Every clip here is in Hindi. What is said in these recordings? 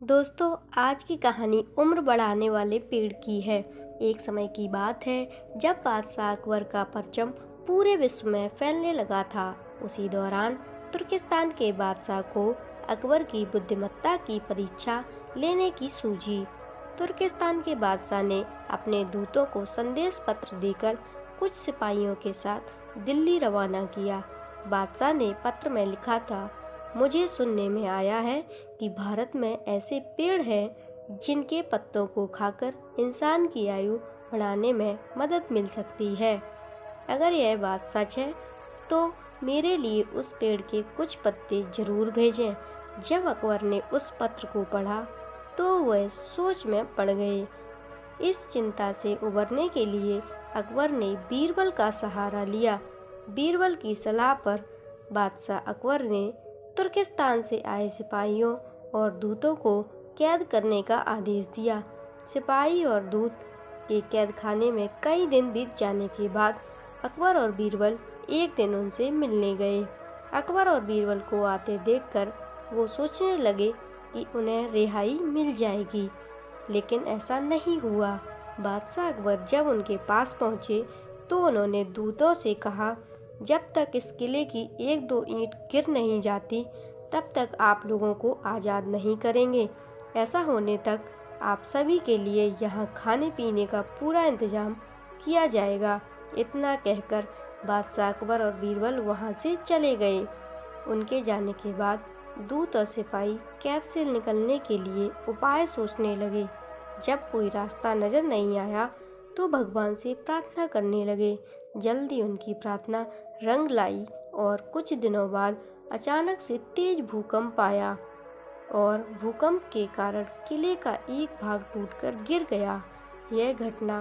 दोस्तों, आज की कहानी उम्र बढ़ाने वाले पेड़ की है। एक समय की बात है जब बादशाह अकबर का परचम पूरे विश्व में फैलने लगा था। उसी दौरान तुर्किस्तान के बादशाह को अकबर की बुद्धिमत्ता की परीक्षा लेने की सूझी। तुर्किस्तान के बादशाह ने अपने दूतों को संदेश पत्र देकर कुछ सिपाहियों के साथ दिल्ली रवाना किया। बादशाह ने पत्र में लिखा था, मुझे सुनने में आया है कि भारत में ऐसे पेड़ हैं जिनके पत्तों को खाकर इंसान की आयु बढ़ाने में मदद मिल सकती है। अगर यह बात सच है तो मेरे लिए उस पेड़ के कुछ पत्ते जरूर भेजें। जब अकबर ने उस पत्र को पढ़ा तो वह सोच में पड़ गए। इस चिंता से उबरने के लिए अकबर ने बीरबल का सहारा लिया। बीरबल की सलाह पर बादशाह अकबर ने तुर्किस्तान से आए सिपाहियों और दूतों को कैद करने का आदेश दिया। सिपाही और दूत के कैद खाने में कई दिन बीत जाने के बाद अकबर और बीरबल एक दिन उनसे मिलने गए। अकबर और बीरबल को आते देखकर वो सोचने लगे कि उन्हें रिहाई मिल जाएगी, लेकिन ऐसा नहीं हुआ। बादशाह अकबर जब उनके पास पहुंचे तो उन्होंने दूतों से कहा, जब तक इस किले की एक दो ईंट गिर नहीं जाती तब तक आप लोगों को आज़ाद नहीं करेंगे। ऐसा होने तक आप सभी के लिए यहाँ खाने पीने का पूरा इंतजाम किया जाएगा। इतना कहकर बादशाह अकबर और बीरबल वहाँ से चले गए। उनके जाने के बाद दूत और सिपाही कैद से निकलने के लिए उपाय सोचने लगे। जब कोई रास्ता नजर नहीं आया तो भगवान से प्रार्थना करने लगे। जल्दी उनकी प्रार्थना रंग लाई और कुछ दिनों बाद अचानक से तेज भूकंप आया और भूकंप के कारण किले का एक भाग टूटकर गिर गया। यह घटना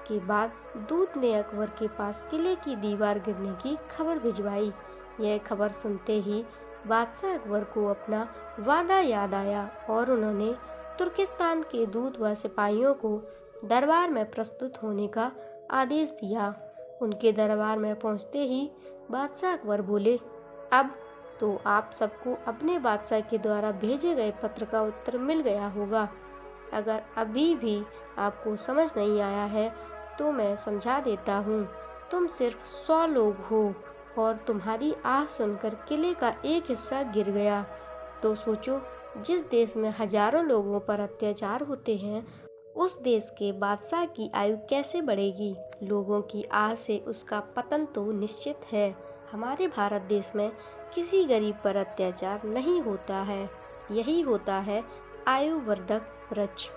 के बाद दूत ने अकबर के पास किले की दीवार गिरने की खबर भिजवाई। यह खबर सुनते ही बादशाह अकबर को अपना वादा याद आया और उन्होंने तुर्किस्तान के दूत व सिपाहियों को दरबार में प्रस्तुत होने का आदेश दिया। उनके दरबार में पहुंचते ही बादशाह अकबर बोले, अब तो आप सबको अपने बादशाह के द्वारा भेजे गए पत्र का उत्तर मिल गया होगा। अगर अभी भी आपको समझ नहीं आया है तो मैं समझा देता हूँ। तुम सिर्फ 100 लोग हो और तुम्हारी आह सुनकर किले का एक हिस्सा गिर गया। तो सोचो, जिस देश में हजारों लोगों पर अत्याचार होते हैं उस देश के बादशाह की आयु कैसे बढ़ेगी। लोगों की आह से उसका पतन तो निश्चित है। हमारे भारत देश में किसी गरीब पर अत्याचार नहीं होता है। यही होता है आयुवर्धक वृक्ष।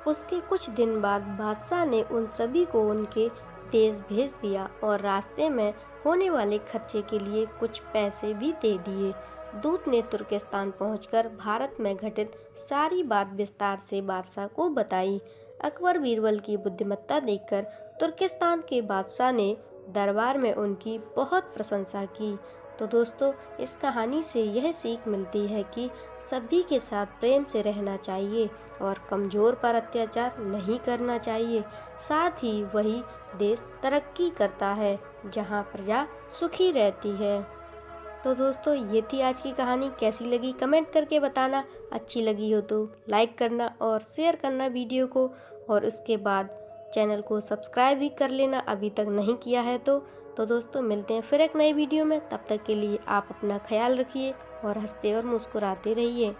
उसके कुछ दिन बाद बादशाह ने उन सभी को उनके देश भेज दिया और रास्ते में होने वाले खर्चे के लिए कुछ पैसे भी दे दिए। दूत ने तुर्किस्तान पहुंचकर भारत में घटित सारी बात विस्तार से बादशाह को बताई। अकबर बीरबल की बुद्धिमत्ता देखकर तुर्किस्तान के बादशाह ने दरबार में उनकी बहुत प्रशंसा की। तो दोस्तों, इस कहानी से यह सीख मिलती है कि सभी के साथ प्रेम से रहना चाहिए और कमज़ोर पर अत्याचार नहीं करना चाहिए। साथ ही वही देश तरक्की करता है जहां प्रजा सुखी रहती है। तो दोस्तों, ये थी आज की कहानी। कैसी लगी कमेंट करके बताना। अच्छी लगी हो तो लाइक करना और शेयर करना वीडियो को, और उसके बाद चैनल को सब्सक्राइब भी कर लेना अभी तक नहीं किया है तो दोस्तों, मिलते हैं फिर एक नई वीडियो में। तब तक के लिए आप अपना ख्याल रखिए और हंसते और मुस्कुराते रहिए।